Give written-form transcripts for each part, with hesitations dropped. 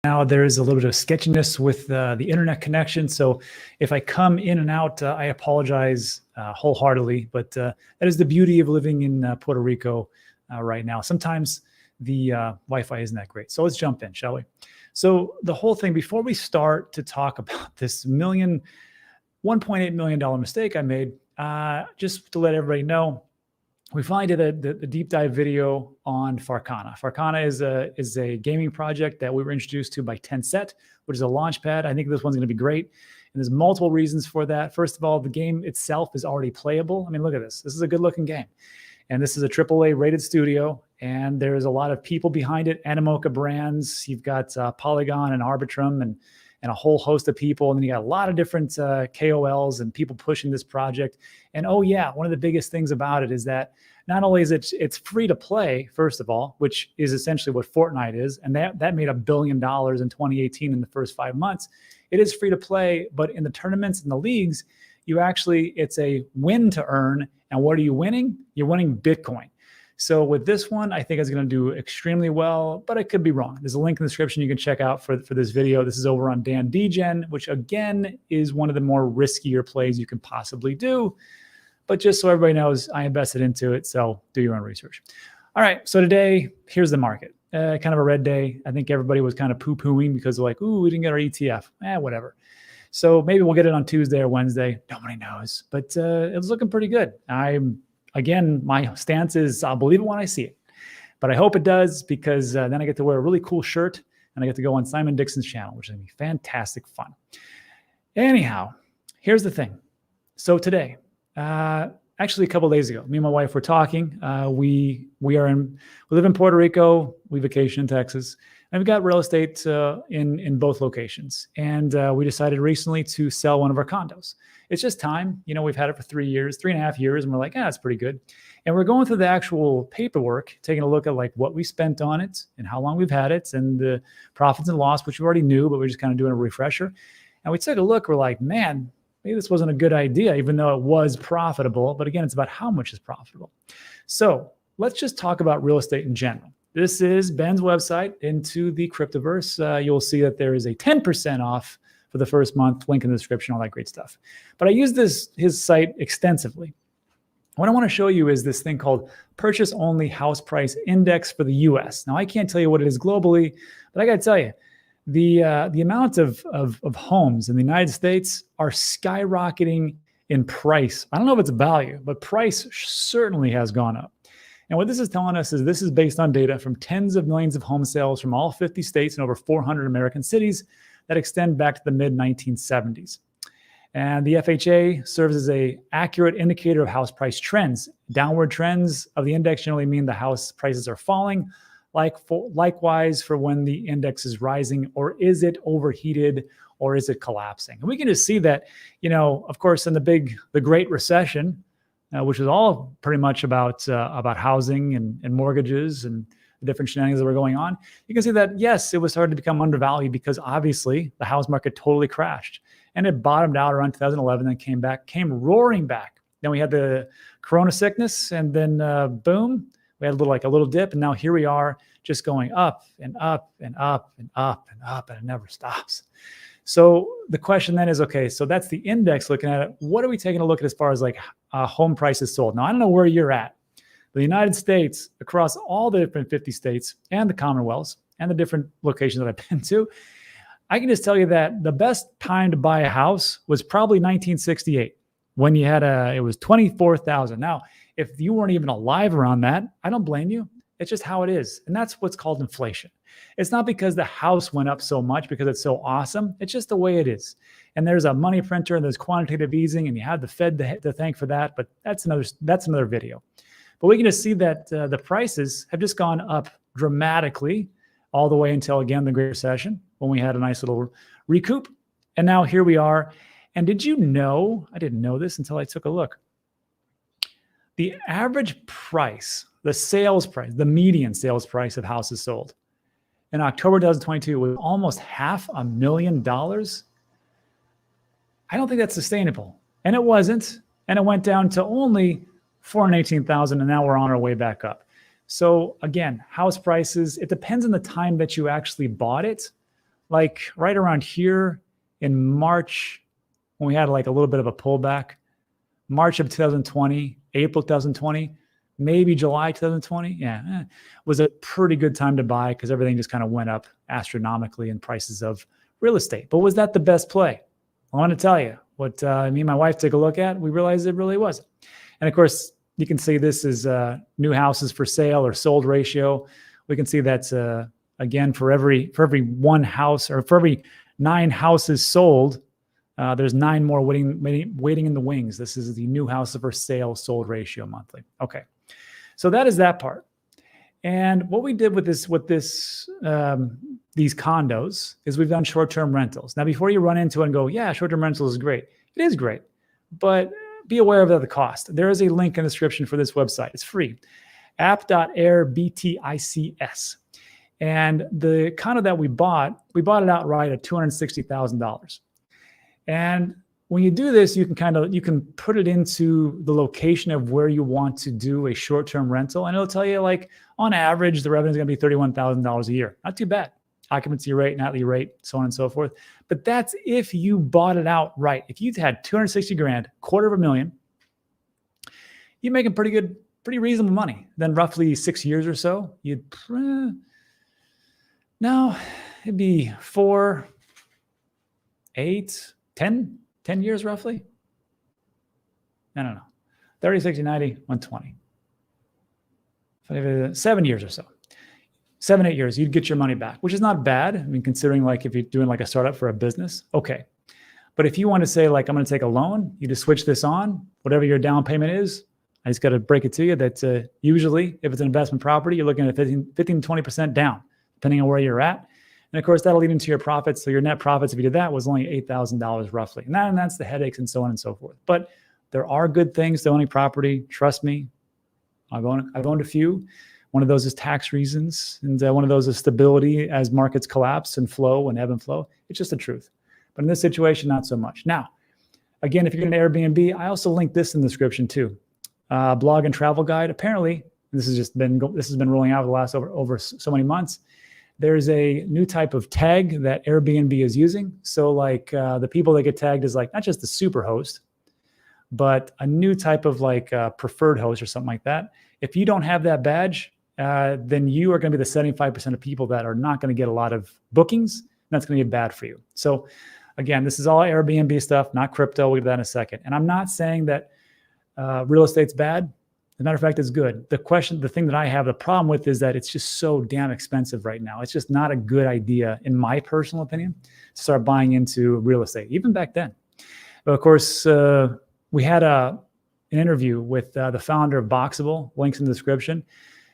Now there is a little bit of sketchiness with the internet connection. So if I come in and out, I apologize wholeheartedly, but that is the beauty of living in Puerto Rico right now. Sometimes the Wi-Fi isn't that great. So let's jump in, shall we? So the whole thing, before we start to talk about this $1.8 million mistake I made, just to let everybody know, we finally did the deep dive video on Farcana. Farcana is a gaming project that we were introduced to by Tencent, which is a launch pad. I think this one's going to be great. And there's multiple reasons for that. First of all, the game itself is already playable. I mean, look at this. This is a good looking game. And this is a AAA rated studio. And there's a lot of people behind it. Animoca Brands. You've got Polygon and Arbitrum and a whole host of people. And then you got a lot of different KOLs and people pushing this project. And oh yeah, one of the biggest things about it is that not only is it's free to play, first of all, which is essentially what Fortnite is, and that made $1 billion in 2018 in the first 5 months. It is free to play, but in the tournaments and the leagues, it's a win to earn. And what are you winning? You're winning Bitcoin. So with this one, I think it's going to do extremely well, but I could be wrong. There's a link in the description you can check out for this video. This is over on Dan Degen, which again is one of the more riskier plays you can possibly do. But just so everybody knows, I invested into it, so do your own research. All right, so today, here's the market. Kind of a red day. I think everybody was kind of poo-pooing because they're like, ooh, we didn't get our ETF. Whatever. So maybe we'll get it on Tuesday or Wednesday. Nobody knows. But it was looking pretty good. Again, my stance is I'll believe it when I see it. But I hope it does because then I get to wear a really cool shirt and I get to go on Simon Dixon's channel, which is going to be fantastic fun. Anyhow, here's the thing. So today, actually a couple of days ago, me and my wife were talking. We live in Puerto Rico. We vacation in Texas. And we've got real estate in both locations. And we decided recently to sell one of our condos. It's just time. You know, we've had it for 3.5 years, and we're like, it's pretty good. And we're going through the actual paperwork, taking a look at like what we spent on it and how long we've had it and the profits and loss, which we already knew, but we're just kind of doing a refresher. And we took a look. We're like, man, maybe this wasn't a good idea, even though it was profitable. But again, it's about how much is profitable. So let's just talk about real estate in general. This is Ben's website into the Cryptoverse. You'll see that there is a 10% off for the first month, link in the description, all that great stuff. But I use his site extensively. What I want to show you is this thing called Purchase Only House Price Index for the US. Now, I can't tell you what it is globally, but I got to tell you, the amount of homes in the United States are skyrocketing in price. I don't know if it's value, but price certainly has gone up. And what this is telling us is this is based on data from tens of millions of home sales from all 50 states and over 400 American cities that extend back to the mid-1970s. And the FHA serves as an accurate indicator of house price trends. Downward trends of the index generally mean the house prices are falling. Likewise for when the index is rising, or is it overheated, or is it collapsing? And we can just see that, you know, of course, in the Great Recession, which was all pretty much about housing and mortgages and the different shenanigans that were going on. You can see that, yes, it was starting to become undervalued because obviously the house market totally crashed. And it bottomed out around 2011 and came roaring back. Then we had the corona sickness and then boom, we had a little dip. And now here we are just going up and up and up and up and up, and it never stops. So the question then is, okay, so that's the index looking at it. What are we taking a look at as far as like home prices sold? Now, I don't know where you're at. The United States, across all the different 50 states and the Commonwealths and the different locations that I've been to, I can just tell you that the best time to buy a house was probably 1968 when you had it was 24,000. Now, if you weren't even alive around that, I don't blame you. It's just how it is. And that's what's called inflation. It's not because the house went up so much because it's so awesome. It's just the way it is. And there's a money printer and there's quantitative easing and you have the Fed to thank for that. But that's another video. But we can just see that the prices have just gone up dramatically all the way until, again, the Great Recession, when we had a nice little recoup. And now here we are. And did you know, I didn't know this until I took a look. The average price, the sales price, the median sales price of houses sold in October 2022 was almost $500,000. I don't think that's sustainable. And it wasn't. And it went down to only 418,000, and now we're on our way back up. So again, house prices, it depends on the time that you actually bought it. like right around here in March, when we had like a little bit of a pullback, March of 2020, April 2020, maybe July 2020, was a pretty good time to buy because everything just kind of went up astronomically in prices of real estate. But was that the best play? I want to tell you what me and my wife took a look at. We realized it really wasn't. And of course, you can see this is new houses for sale or sold ratio. We can see that's again for every one house, or for every 9 houses sold, there's 9 more waiting in the wings. This is the new house for sale sold ratio monthly. Okay, so that is that part. And what we did with these condos is we've done short-term rentals. Now, before you run into it and go, yeah, short-term rentals is great. It is great, but be aware of the cost. There is a link in the description for this website. It's free, app.airbtics. And the condo that we bought it outright at $260,000. And when you do this, you can put it into the location of where you want to do a short-term rental. And it'll tell you, like, on average, the revenue is going to be $31,000 a year. Not too bad. Occupancy rate, nightly rate, so on and so forth. But that's if you bought it outright. If you had $260,000, $250,000, you're making pretty reasonable money. Then roughly 6 years or so, it'd be 4, 8, 10 years roughly. I don't know. 30, 60, 90, 120. 7 years or so. 7, 8 years, you'd get your money back, which is not bad. I mean, considering like if you're doing like a startup for a business, okay. But if you want to say like, I'm going to take a loan, you just switch this on, whatever your down payment is. I just got to break it to you that usually if it's an investment property, you're looking at 15 to 20% down, depending on where you're at. And of course, that'll lead into your profits. So your net profits, if you did that, was only $8,000 roughly. And that's the headaches and so on and so forth. But there are good things to owning property. Trust me, I've owned a few. One of those is tax reasons. And one of those is stability as markets collapse and flow and ebb and flow. It's just the truth. But in this situation, not so much. Now, again, if you're going to Airbnb, I also linked this in the description too. Blog and travel guide. Apparently, this has been rolling out over the last over so many months. There's a new type of tag that Airbnb is using. So like the people that get tagged is like not just the super host, but a new type of like preferred host or something like that. If you don't have that badge, then you are going to be the 75% of people that are not going to get a lot of bookings. And that's going to be bad for you. So again, this is all Airbnb stuff, not crypto. We'll get that in a second. And I'm not saying that real estate's bad. As a matter of fact, it's good. The thing that I have the problem with is that it's just so damn expensive right now. It's just not a good idea, in my personal opinion, to start buying into real estate, even back then. But of course, we had an interview with the founder of Boxable, links in the description.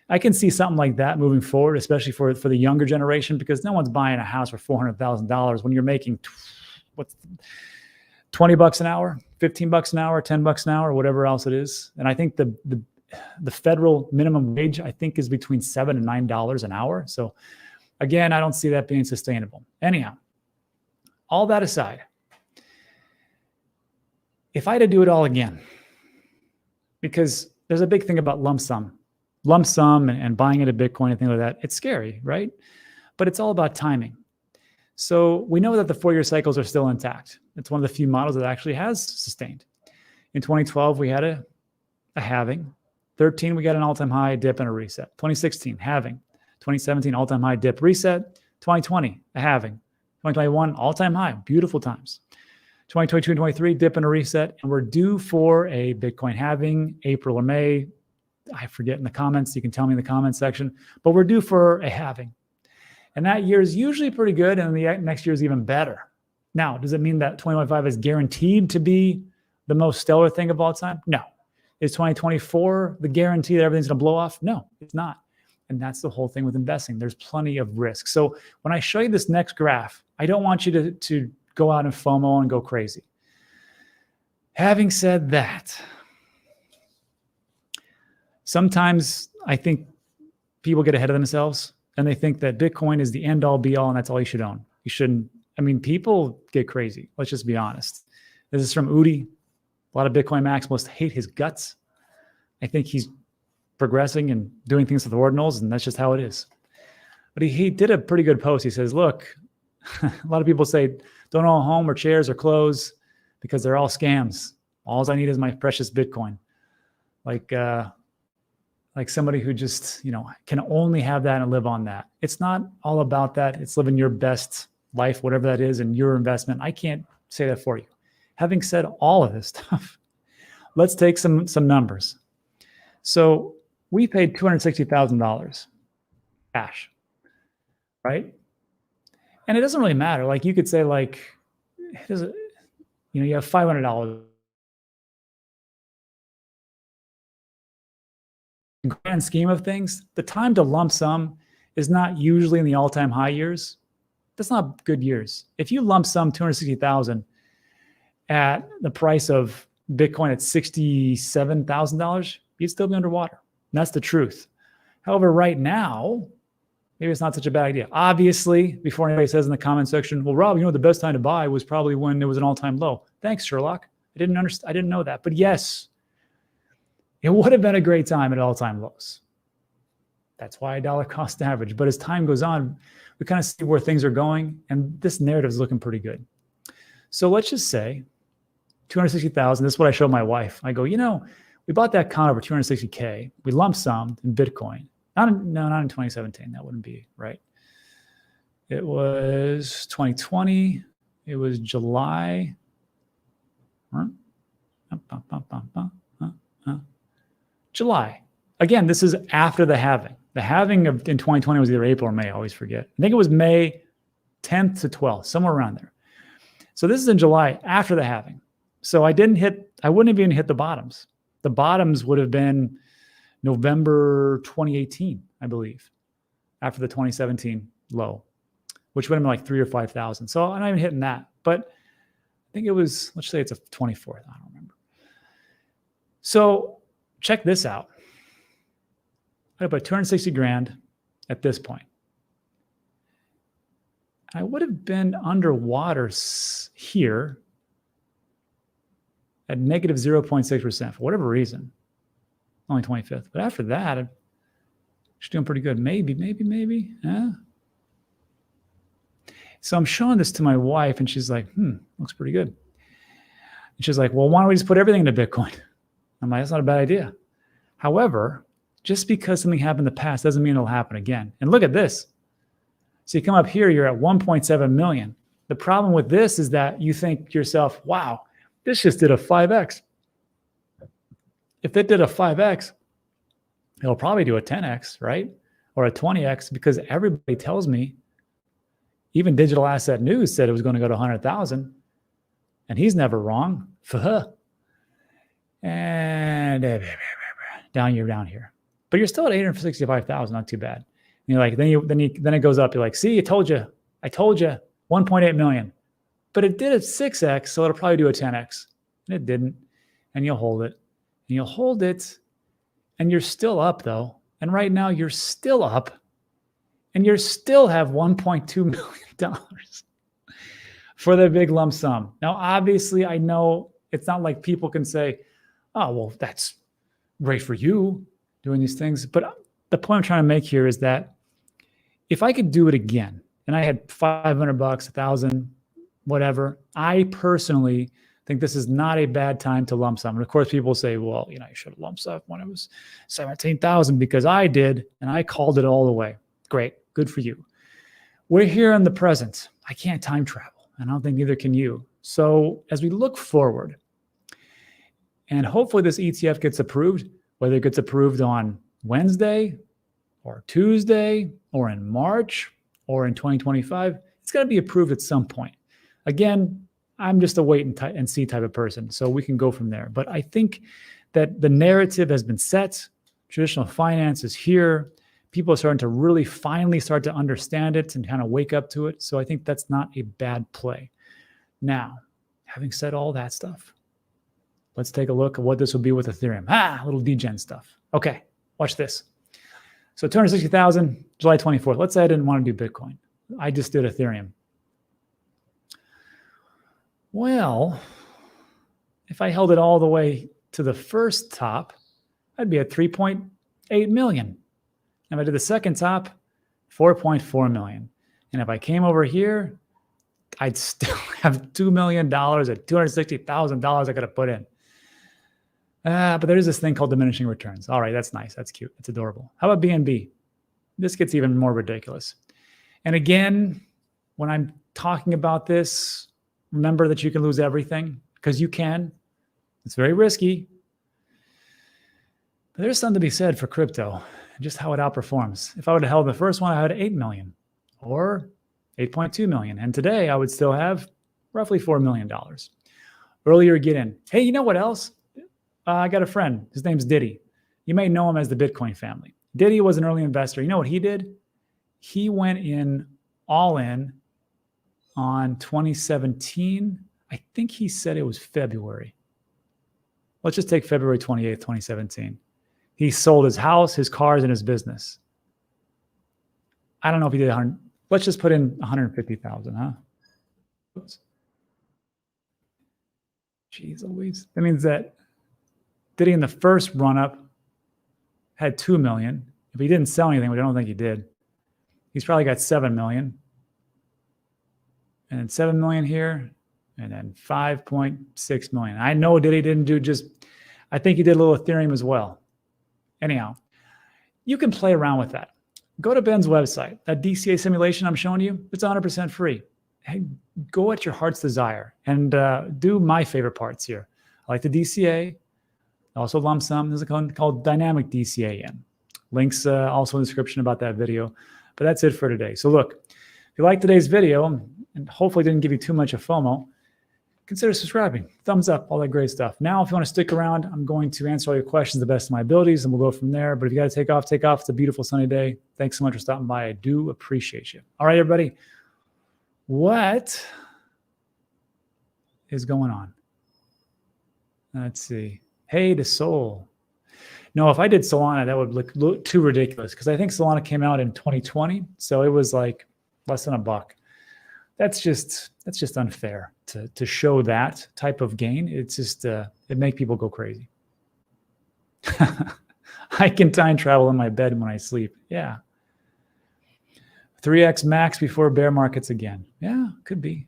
I can see something like that moving forward, especially for the younger generation, because no one's buying a house for $400,000 when you're making $20 an hour, $15 an hour, $10 an hour, whatever else it is. And I think the federal minimum wage, I think, is between $7 and $9 an hour. So again, I don't see that being sustainable. Anyhow, all that aside, if I had to do it all again, because there's a big thing about lump sum and buying into Bitcoin and things like that, it's scary, right? But it's all about timing. So we know that the 4-year cycles are still intact. It's one of the few models that actually has sustained. In 2012, we had a halving. 13, we got an all-time high, dip, and a reset. 2016, halving. 2017, all-time high, dip, reset. 2020, a halving. 2021, all-time high, beautiful times. 2022 and 2023, dip and a reset. And we're due for a Bitcoin halving, April or May. I forget in the comments. You can tell me in the comments section. But we're due for a halving. And that year is usually pretty good, and the next year is even better. Now, does it mean that 2025 is guaranteed to be the most stellar thing of all time? No. Is 2024 the guarantee that everything's going to blow off? No, it's not. And that's the whole thing with investing. There's plenty of risk. So when I show you this next graph, I don't want you to go out and FOMO and go crazy. Having said that, sometimes I think people get ahead of themselves and they think that Bitcoin is the end all be all and that's all you should own. You shouldn't. I mean, people get crazy. Let's just be honest. This is from Udi. A lot of Bitcoin maximalists hate his guts. I think he's progressing and doing things with the ordinals, and that's just how it is. But he did a pretty good post. He says, look, A lot of people say, don't own a home or chairs or clothes because they're all scams. All I need is my precious Bitcoin. Like somebody who just, can only have that and live on that. It's not all about that. It's living your best life, whatever that is, and your investment. I can't say that for you. Having said all of this stuff, let's take some numbers. So we paid $260,000 cash, right? And it doesn't really matter. Like you could say like, you have $500. In the grand scheme of things, the time to lump sum is not usually in the all-time high years. That's not good years. If you lump sum 260,000 at the price of Bitcoin at $67,000, you'd still be underwater. And that's the truth. However, right now, maybe it's not such a bad idea. Obviously, before anybody says in the comment section, well, Rob, the best time to buy was probably when it was an all-time low. Thanks, Sherlock. I didn't know that. But yes, it would have been a great time at all-time lows. That's why a dollar cost average. But as time goes on, we kind of see where things are going, and this narrative is looking pretty good. So let's just say 260,000. This is what I showed my wife. I go, we bought that condo for 260K. We lump summed in Bitcoin. Not in 2017. That wouldn't be right. It was 2020. It was July. July. Again, this is after the halving. The halving in 2020 was either April or May. I always forget. I think it was May 10th to 12th, somewhere around there. So this is in July after the halving. So I wouldn't have even hit the bottoms. The bottoms would have been November 2018, I believe, after the 2017 low, which would have been like 3,000 or 5,000. So I'm not even hitting that. But I think it was, let's say it's a 24th. I don't remember. So check this out. I put 260 grand at this point. I would have been underwater here at negative 0.6% for whatever reason. Only 25th. But after that, I'm just doing pretty good. Maybe. Yeah. So I'm showing this to my wife, and she's like, looks pretty good. And she's like, well, why don't we just put everything into Bitcoin? I'm like, that's not a bad idea. However, just because something happened in the past doesn't mean it'll happen again. And look at this. So you come up here, you're at 1.7 million. The problem with this is that you think to yourself, wow, this just did a 5x. If it did a 5x, it'll probably do a 10x, right? Or a 20x, because everybody tells me, even Digital Asset News said it was going to go to 100,000, and he's never wrong. And you're down here. But you're still at 865,000, not too bad. And you're like, then it goes up. You're like, see, I told you, 1.8 million. But it did a 6x, so it'll probably do a 10x. And it didn't. And you'll hold it. And you'll hold it. And you're still up, though. And right now, you're still up. And you still have $1.2 million for the big lump sum. Now, obviously, I know it's not like people can say, oh, well, that's great for you doing these things. But the point I'm trying to make here is that if I could do it again, and I had $500, 1,000, whatever, I personally think this is not a bad time to lump sum. And of course, people say, well, you should have lump sum when it was 17,000 because I did, and I called it all the way. Great. Good for you. We're here in the present. I can't time travel, and I don't think neither can you. So as we look forward, and hopefully this ETF gets approved, whether it gets approved on Wednesday or Tuesday or in March or in 2025, it's got to be approved at some point. Again, I'm just a wait and see type of person, so we can go from there. But I think that the narrative has been set. Traditional finance is here. People are starting to really finally start to understand it and kind of wake up to it. So I think that's not a bad play. Now, having said all that stuff, let's take a look at what this will be with Ethereum. Little degen stuff. Okay, watch this. So 260,000, July 24th. Let's say I didn't want to do Bitcoin. I just did Ethereum. Well, if I held it all the way to the first top, I'd be at 3.8 million. If I did the second top, 4.4 million. And if I came over here, I'd still have $2 million at $260,000 I could have put in. But there's this thing called diminishing returns. All right, that's nice. That's cute. That's adorable. How about BNB? This gets even more ridiculous. And again, when I'm talking about this, remember that you can lose everything, because you can. It's very risky. But there's something to be said for crypto and just how it outperforms. If I would have held the first one, I had 8 million or 8.2 million. And today I would still have roughly $4 million. Earlier, get in. Hey, you know what else? I got a friend. His name's Diddy. You may know him as the Bitcoin family. Diddy was an early investor. You know what he did? He went in all in on 2017. I think he said it was February. Let's just take February 28th, 2017. He sold his house, his cars, and his business. I don't know if he did 100. Let's just put in 150,000, huh? Oops. Jeez Louise. That means that Diddy in the first run-up had 2 million. If he didn't sell anything, which I don't think he did, he's probably got 7 million. And then 7 million here, and then 5.6 million. I know Diddy didn't do just, I think he did a little Ethereum as well. Anyhow, you can play around with that. Go to Ben's website. That DCA simulation I'm showing you, it's 100% free. Hey, go at your heart's desire and do my favorite parts here. I like the DCA, also lump sum. There's a code called Dynamic DCA. Links also in the description about that video. But that's it for today. So look, if you liked today's video and hopefully didn't give you too much of FOMO, consider subscribing. Thumbs up, all that great stuff. Now, if you want to stick around, I'm going to answer all your questions the best of my abilities, and we'll go from there. But if you got to take off, take off. It's a beautiful sunny day. Thanks so much for stopping by. I do appreciate you. All right, everybody. What is going on? Let's see. Hey, to Sol. No, if I did Solana, that would look too ridiculous, because I think Solana came out in 2020, so it was like less than $1. That's just unfair to show that type of gain. It's just it make people go crazy. I can time travel in my bed when I sleep. Yeah. 3x max before bear markets again. Yeah, could be.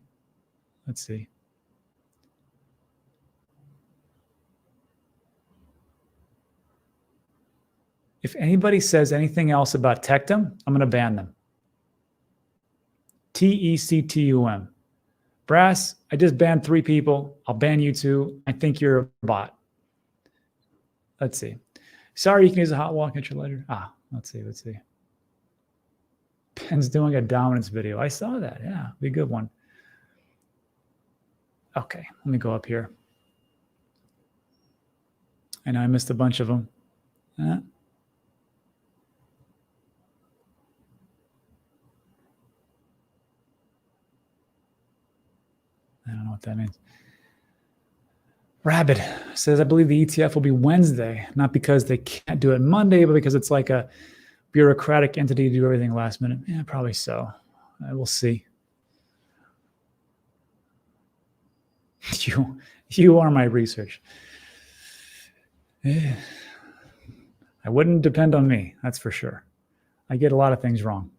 Let's see. If anybody says anything else about Tectum, I'm going to ban them. Tectum. Brass, I just banned 3 people. I'll ban you 2. I think you're a bot. Let's see. Sorry, you can use a hot walk at your ledger. Let's see. Ben's doing a dominance video. I saw that. Yeah, be a good one. Okay, let me go up here. I know I missed a bunch of them. I don't know what that means. Rabbit says, I believe the ETF will be Wednesday, not because they can't do it Monday, but because it's like a bureaucratic entity to do everything last minute. Yeah, probably so. We'll see. You are my research. I wouldn't depend on me, that's for sure. I get a lot of things wrong.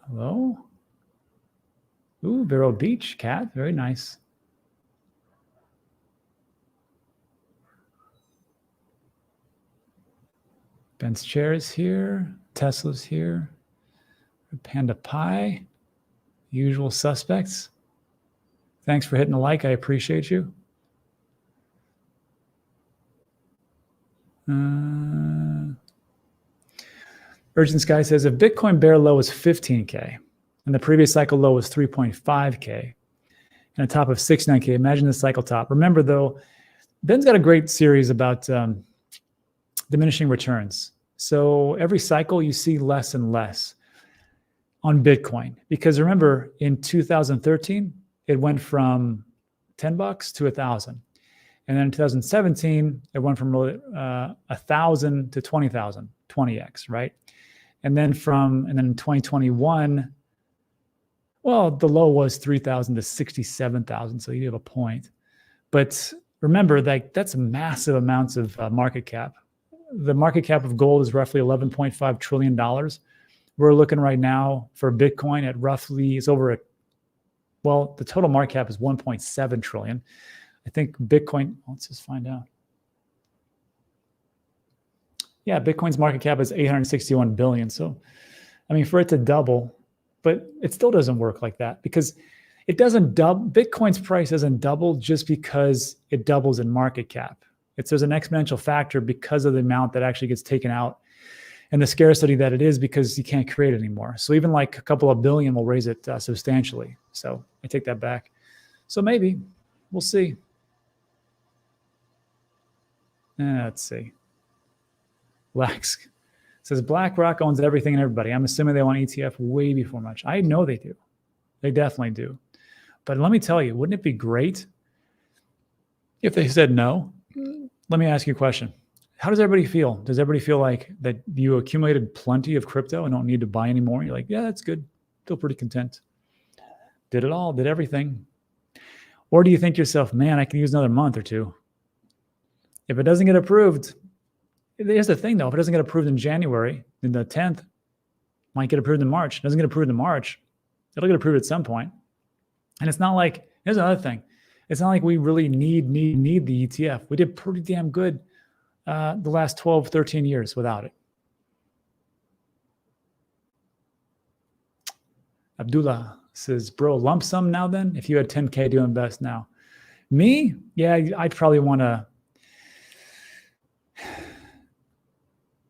Hello? Ooh, Vero Beach cat. Very nice. Ben's chair is here. Tesla's here. Panda Pie. Usual suspects. Thanks for hitting the like. I appreciate you. Urgent Sky says, if Bitcoin bear low is 15K and the previous cycle low was 3.5K and a top of 69K, imagine the cycle top. Remember, though, Ben's got a great series about diminishing returns. So every cycle you see less and less on Bitcoin. Because remember, in 2013, it went from $10 to 1,000. And then in 2017, it went from 1,000 to 20,000, 20x, right? And then in 2021, well, the low was 3,000 to 67,000. So you have a point. But remember, that's massive amounts of market cap. The market cap of gold is roughly $11.5 trillion. We're looking right now for Bitcoin at roughly, it's over the total market cap is 1.7 trillion. I think Bitcoin, let's just find out. Yeah, Bitcoin's market cap is 861 billion. So, I mean, for it to double, but it still doesn't work like that because it doesn't double. Bitcoin's price doesn't double just because it doubles in market cap. There's an exponential factor because of the amount that actually gets taken out and the scarcity that it is because you can't create it anymore. So even like a couple of billion will raise it substantially. So I take that back. So maybe we'll see. Let's see. Lax says BlackRock owns everything and everybody. I'm assuming they want ETF way before much. I know they do. They definitely do. But let me tell you, wouldn't it be great if they said no? Let me ask you a question. How does everybody feel? Does everybody feel like that you accumulated plenty of crypto and don't need to buy anymore? You're like, yeah, that's good. Feel pretty content. Did it all, did everything. Or do you think to yourself, man, I can use another month or two? If it doesn't get approved, here's the thing though, if it doesn't get approved in January, in the 10th, might get approved in March. It doesn't get approved in March, it'll get approved at some point. And it's not like, here's another thing. It's not like we really need the ETF. We did pretty damn good the last 12, 13 years without it. Abdullah says, bro, lump sum now then? If you had 10K to invest now. Me? Yeah, I'd probably want to.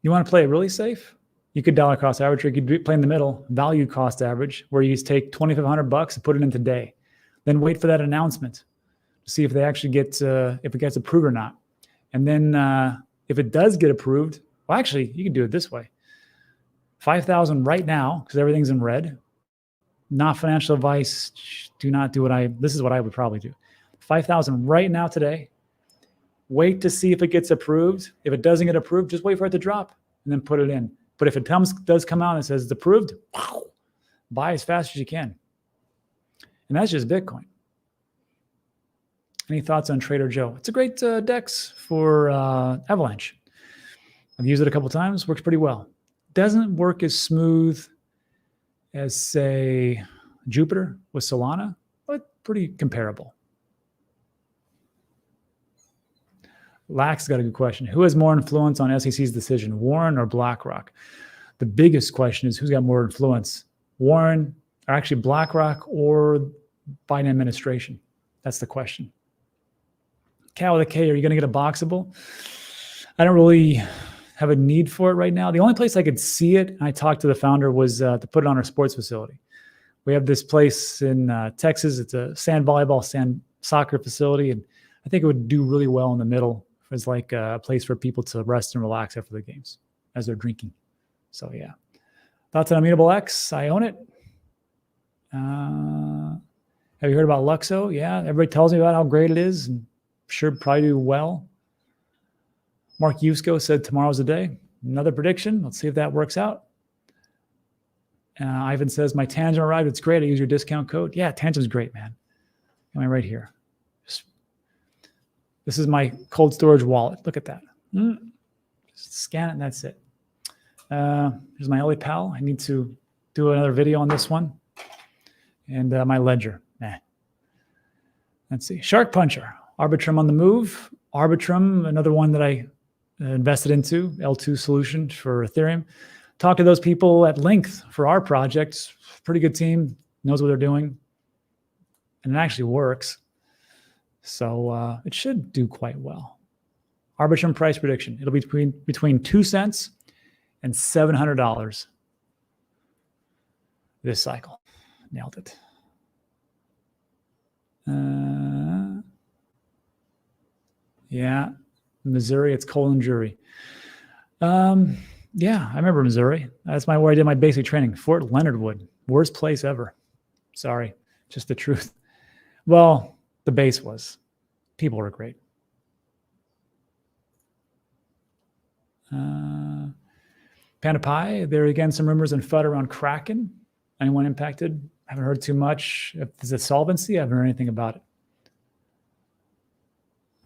You want to play it really safe? You could dollar cost average, or you could play in the middle, value cost average, where you take $2,500 and put it in today. Then wait for that announcement to see if they actually get, if it gets approved or not. And then if it does get approved, well, actually, you can do it this way. 5,000 right now, because everything's in red. Not financial advice. Do not do this is what I would probably do. 5,000 right now today. Wait to see if it gets approved. If it doesn't get approved, just wait for it to drop and then put it in. But if it does come out and says it's approved, buy as fast as you can. And that's just Bitcoin. Any thoughts on Trader Joe? It's a great DEX for Avalanche. I've used it a couple of times. Works pretty well. Doesn't work as smooth as, say, Jupiter with Solana, but pretty comparable. Lax got a good question. Who has more influence on SEC's decision, Warren or BlackRock? The biggest question is who's got more influence, Warren, or actually BlackRock or Biden administration? That's the question. Cal with a K, are you going to get a Boxable? I don't really have a need for it right now. The only place I could see it, and I talked to the founder, was to put it on our sports facility. We have this place in Texas. It's a sand volleyball, sand soccer facility, and I think it would do really well in the middle as like a place for people to rest and relax after the games as they're drinking. So yeah. Thoughts on Immutable X? I own it. Have you heard about Luxo? Yeah, everybody tells me about how great it is. And sure, probably do well. Mark Yusko said tomorrow's the day. Another prediction. Let's see if that works out. Ivan says, my Tangent arrived. It's great. I use your discount code. Yeah, Tangent's great, man. Am I right here? This is my cold storage wallet. Look at that. Just scan it and that's it. Here's my LA Pal. I need to do another video on this one. And my Ledger. Let's see. Shark Puncher. Arbitrum on the move. Arbitrum, another one that I invested into, L2 solution for Ethereum. Talked to those people at length for our project. Pretty good team. Knows what they're doing. And it actually works. So it should do quite well. Arbitrum price prediction. It'll be between 2 cents and $700 this cycle. Nailed it. Yeah, Missouri. It's Colin Jury. Yeah, I remember Missouri. That's where I did my basic training. Fort Leonard Wood. Worst place ever. Sorry, just the truth. Well, the base was. People were great. Panda Pie, there again, some rumors and FUD around Kraken. Anyone impacted? Haven't heard too much. If there's a solvency, I haven't heard anything about it.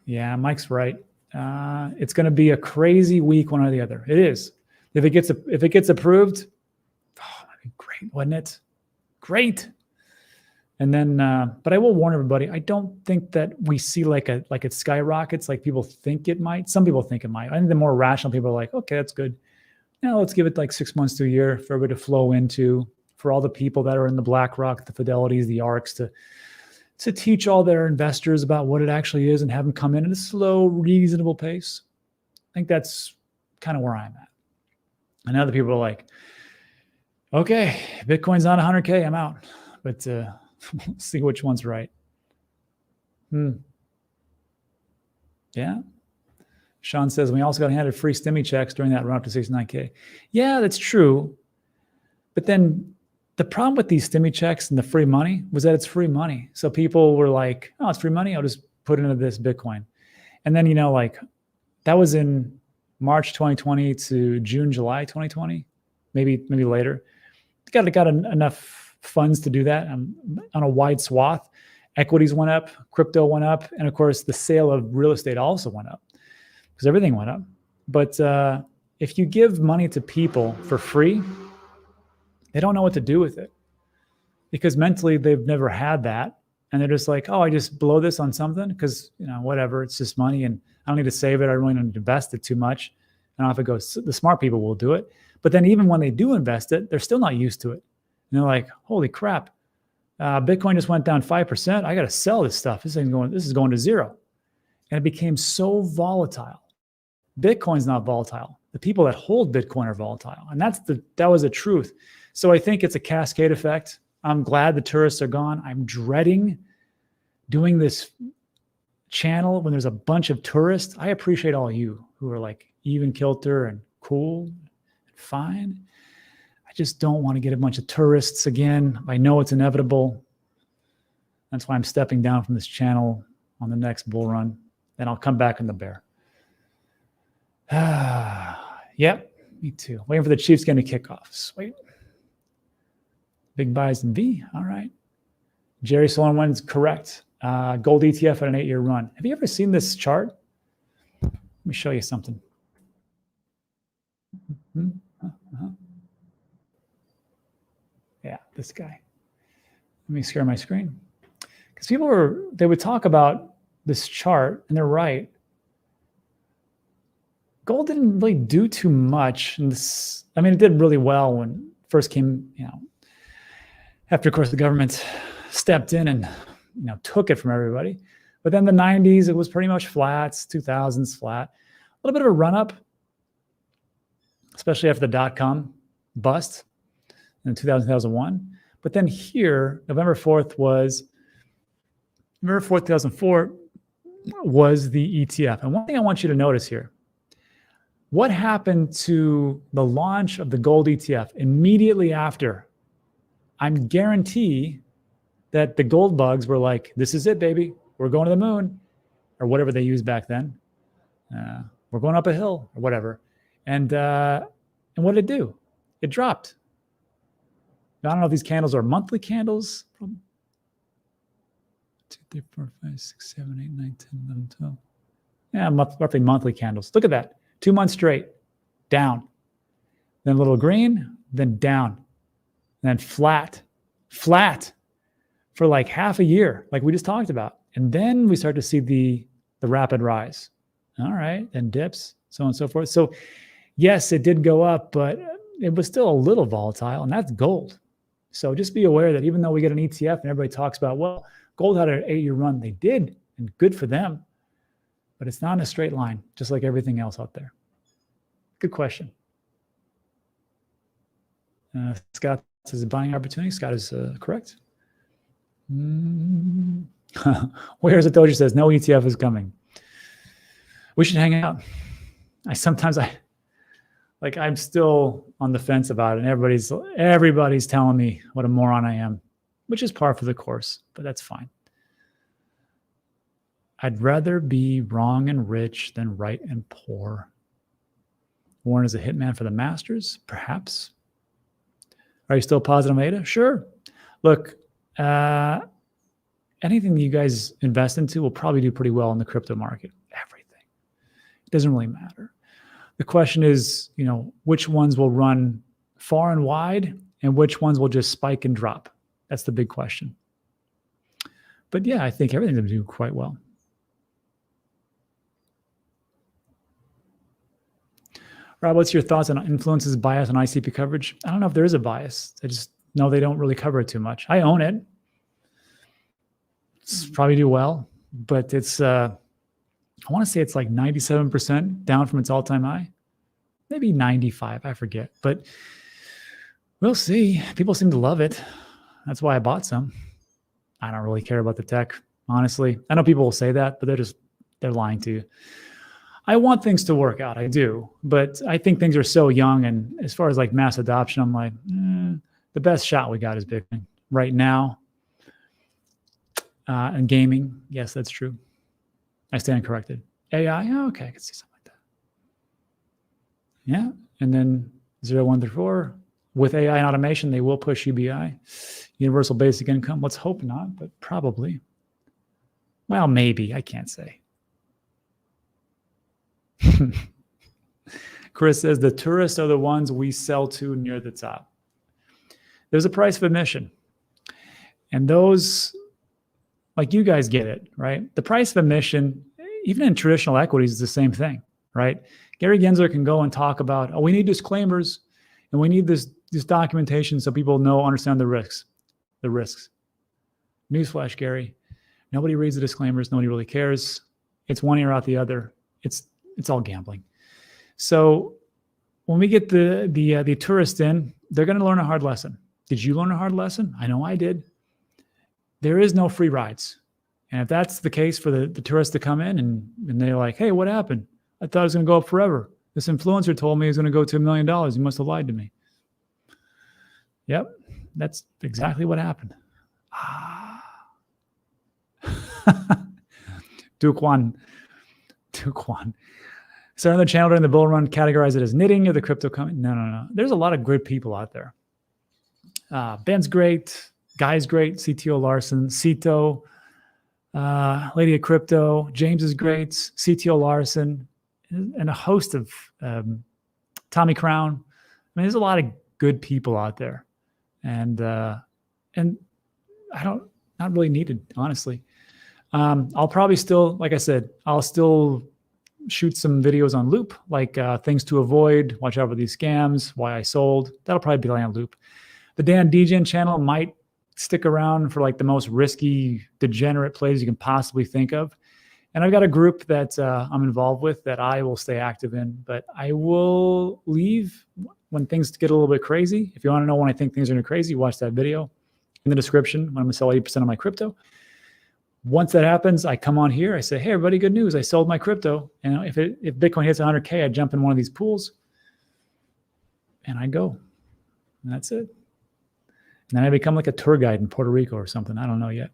Yeah, Mike's right. It's going to be a crazy week, one or the other. It is. If it gets approved, great, wasn't it? Great. And then, but I will warn everybody, I don't think that we see like it skyrockets like people think it might. Some people think it might. I think the more rational people are like, okay, that's good. Now let's give it like 6 months to a year for everybody to flow into, for all the people that are in the BlackRock, the Fidelities, the ARCs to teach all their investors about what it actually is and have them come in at a slow, reasonable pace. I think that's kind of where I'm at. And other people are like, okay, Bitcoin's on 100K, I'm out. But let's see which one's right. Yeah. Sean says, we also got handed free stimmy checks during that run up to 69K. Yeah, that's true. But then the problem with these stimmy checks and the free money was that it's free money. So people were like, oh, it's free money. I'll just put it into this Bitcoin. And then, like that was in March 2020 to June, July 2020, maybe later. Got enough funds to do that on a wide swath. Equities went up, crypto went up, and of course the sale of real estate also went up because everything went up. But if you give money to people for free, they don't know what to do with it because mentally they've never had that. And they're just like, oh, I just blow this on something because, whatever, it's just money and I don't need to save it. I really don't need to invest it too much. And off it goes. The smart people will do it. But then even when they do invest it, they're still not used to it. And they're like, holy crap, Bitcoin just went down 5%. I got to sell this stuff. This is going to zero. And it became so volatile. Bitcoin's not volatile. The people that hold Bitcoin are volatile. And that was the truth. So I think it's a cascade effect. I'm glad the tourists are gone. I'm dreading doing this channel when there's a bunch of tourists. I appreciate all you who are like even kilter and cool and fine. I just don't want to get a bunch of tourists again. I know it's inevitable. That's why I'm stepping down from this channel on the next bull run. Then I'll come back in the bear. Yep, me too. Waiting for the Chiefs game to kick off. Sweet. Big buys in V. All right. Jerry Solon one's correct. Gold ETF at an 8-year run. Have you ever seen this chart? Let me show you something. Yeah, this guy. Let me share my screen. Because they would talk about this chart, and they're right. Gold didn't really do too much. It did really well when it first came, after, of course, the government stepped in and, took it from everybody. But then the 90s, it was pretty much flat. 2000s, flat. A little bit of a run-up, especially after the dot-com bust in 2001. But then here, November 4th, 2004 was the ETF. And one thing I want you to notice here, what happened to the launch of the gold ETF immediately after? I'm guarantee that the gold bugs were like, this is it, baby. We're going to the moon, or whatever they used back then. We're going up a hill or whatever. And what did it do? It dropped. Now, I don't know if these candles are monthly candles. 2, 3, 4, 5, 6, 7, 8, 9, 10, 11, 12. Yeah, roughly monthly candles. Look at that. 2 months straight, down. Then a little green, then down. Then flat for like half a year, like we just talked about. And then we start to see the rapid rise. All right, then dips, so on and so forth. So yes, it did go up, but it was still a little volatile, and that's gold. So just be aware that even though we get an ETF and everybody talks about, well, gold had an 8-year run, they did, and good for them. But it's not in a straight line, just like everything else out there. Good question. Scott says buying opportunity. Scott is correct. Where's it? Doja says no ETF is coming. We should hang out. I'm still on the fence about it, and everybody's telling me what a moron I am, which is par for the course, but that's fine. I'd rather be wrong and rich than right and poor. Warren is a hitman for the masters, perhaps. Are you still positive on ADA? Sure. Look, anything that you guys invest into will probably do pretty well in the crypto market. Everything. It doesn't really matter. The question is, which ones will run far and wide and which ones will just spike and drop? That's the big question. But yeah, I think everything's going to do quite well. Rob, what's your thoughts on influences bias on ICP coverage? I don't know if there is a bias. I just know they don't really cover it too much. I own it. It's probably do well, but it's, I want to say it's like 97% down from its all-time high. Maybe 95, I forget. But we'll see. People seem to love it. That's why I bought some. I don't really care about the tech, honestly. I know people will say that, but they're lying to you. I want things to work out. I do. But I think things are so young. And as far as like mass adoption, I'm like, the best shot we got is Bitcoin right now. And gaming, yes, that's true. I stand corrected. AI, okay, I can see something like that. Yeah, and then 0, 1 through 4. With AI and automation, they will push UBI, universal basic income. Let's hope not, but probably. Well, maybe, I can't say. Chris says the tourists are the ones we sell to near the top. There's a price of admission. And those, like you guys get it, right? The price of admission, even in traditional equities, is the same thing, right? Gary Gensler can go and talk about, oh, we need disclaimers and we need this documentation so people understand the risks. Newsflash, Gary. Nobody reads the disclaimers. Nobody really cares. It's one ear out the other. It's all gambling. So when we get the tourist in, they're going to learn a hard lesson. Did you learn a hard lesson? I know I did. There is no free rides. And if that's the case for the tourists to come in and they're like, hey, what happened? I thought it was going to go up forever. This influencer told me it was going to go to $1 million. He must have lied to me. Yep, that's exactly what happened. Duquan. Starting the channel during the bull run, categorize it as knitting or the crypto company. No. There's a lot of good people out there. Ben's great. Guy's great. CTO Larson. Cito. Lady of Crypto. James is great. CTO Larson. And a host of Tommy Crown. I mean, there's a lot of good people out there. And I not really needed, honestly. I'll probably still, like I said, I'll still shoot some videos on Loop, like things to avoid, watch out for these scams, why I sold. That'll probably be on Loop. The Dan Degen channel might stick around for like the most risky, degenerate plays you can possibly think of. And I've got a group that I'm involved with that I will stay active in, but I will leave when things get a little bit crazy. If you want to know when I think things are going to be crazy, watch that video in the description when I'm going to sell 80% of my crypto. Once that happens, I come on here. I say, hey, everybody, good news. I sold my crypto. And if Bitcoin hits 100K, I jump in one of these pools and I go. And that's it. And then I become like a tour guide in Puerto Rico or something. I don't know yet.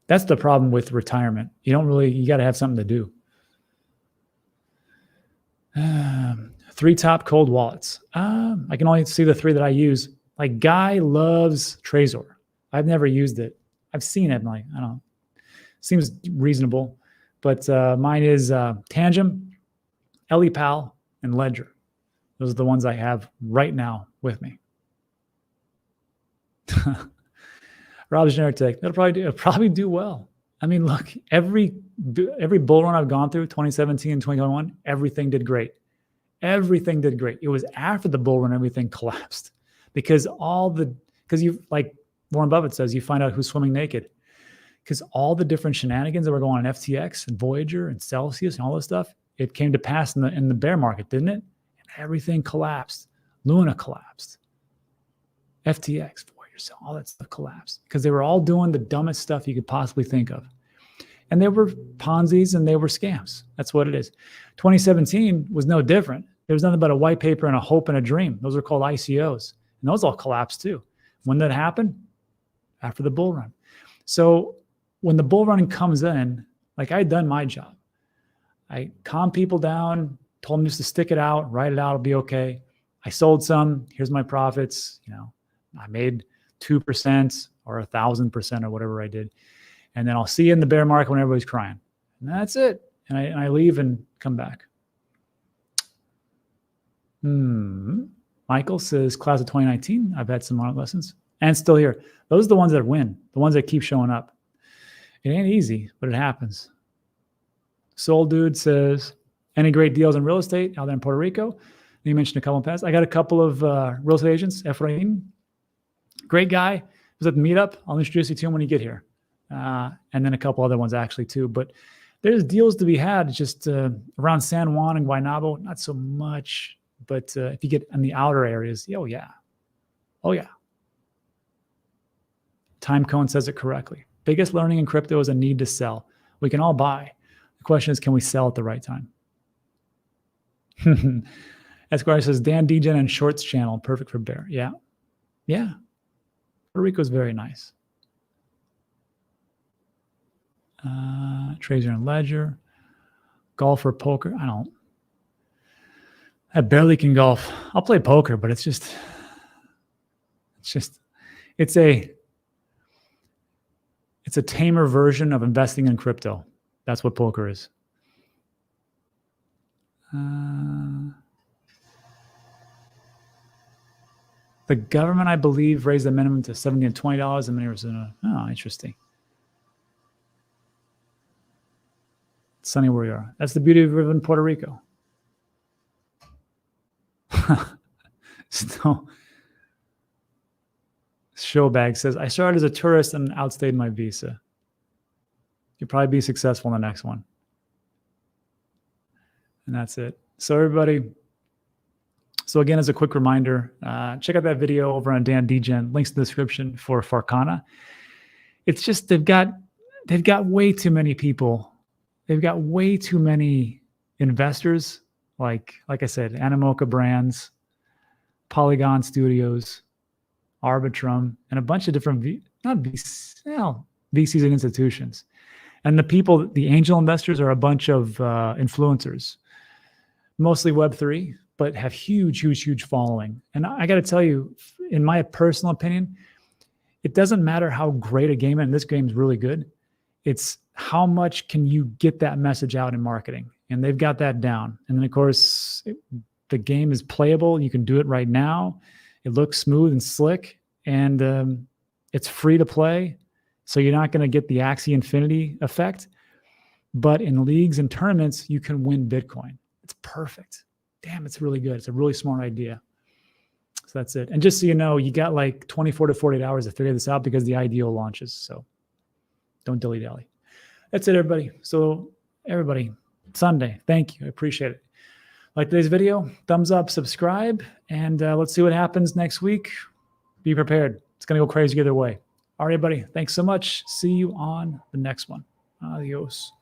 That's the problem with retirement. You got to have something to do. 3 top cold wallets. I can only see the 3 that I use. Like Guy loves Trezor. I've never used it. I've seen it. I'm like, I don't know. Seems reasonable. But mine is Tangem, EliPal, and Ledger. Those are the ones I have right now with me. Rob's Generitech. It'll probably do well. I mean, look, every bull run I've gone through, 2017 and 2021, everything did great. Everything did great. It was after the bull run everything collapsed because you, like Warren Buffett says, you find out who's swimming naked. Because all the different shenanigans that were going on FTX and Voyager and Celsius and all this stuff, it came to pass in the bear market, didn't it? And everything collapsed. Luna collapsed. FTX, Voyager, all that stuff collapsed because they were all doing the dumbest stuff you could possibly think of. And they were Ponzi's and they were scams. That's what it is. 2017 was no different. There was nothing but a white paper and a hope and a dream. Those are called ICOs. And those all collapsed too. When that happened? After the bull run. So when the bull run comes in, like I had done my job. I calmed people down, told them just to stick it out, write it out, it'll be okay. I sold some, here's my profits. I made 2% or 1,000% or whatever I did. And then I'll see you in the bear market when everybody's crying. And that's it. And I leave and come back. Michael says, class of 2019. I've had some art lessons and still here. Those are the ones that win, the ones that keep showing up. It ain't easy, but it happens. Soul Dude says, any great deals in real estate out there in Puerto Rico? You mentioned a couple in the past. I got a couple of real estate agents. Ephraim, great guy. He was at the meetup. I'll introduce you to him when you get here. And then a couple other ones actually too. But there's deals to be had just around San Juan and Guaynabo, not so much. But if you get in the outer areas, oh yeah. Oh yeah. Timecone says it correctly. Biggest learning in crypto is a need to sell. We can all buy. The question is, can we sell at the right time? Esquire says, Dan Degen and Shorts channel, perfect for bear. Yeah. Yeah. Puerto Rico is very nice. Tracer and Ledger. Golf or poker? I barely can golf. I'll play poker, but it's a tamer version of investing in crypto. That's what poker is. The government, I believe, raised the minimum to $70 and $20 in Arizona. Oh, interesting. It's sunny where we are. That's the beauty of living in Puerto Rico. So, Showbag says, I started as a tourist and outstayed my visa. You'll probably be successful in the next one. And that's it. So everybody, so again, as a quick reminder, check out that video over on Dan Degen, links in the description for Farcana. It's just, they've got way too many people. They've got way too many investors. Like I said, Animoca Brands, Polygon Studios, Arbitrum, and a bunch of different VCs and institutions. And the people, the angel investors, are a bunch of influencers, mostly Web3, but have huge following. And I got to tell you, in my personal opinion, it doesn't matter how great a game, and this game is really good. It's how much can you get that message out in marketing, and they've got that down. And then of course, the game is playable. You can do it right now. It looks smooth and slick, and it's free to play. So you're not going to get the Axie Infinity effect, but in leagues and tournaments, you can win Bitcoin. It's perfect. Damn, it's really good. It's a really smart idea. So that's it. And just so you know, you got like 24 to 48 hours to figure this out because the IDO launches. So don't dilly-dally. That's it, everybody. So everybody, Sunday, thank you. I appreciate it. Like today's video, thumbs up, subscribe, and let's see what happens next week. Be prepared. It's going to go crazy either way. All right, everybody. Thanks so much. See you on the next one. Adios.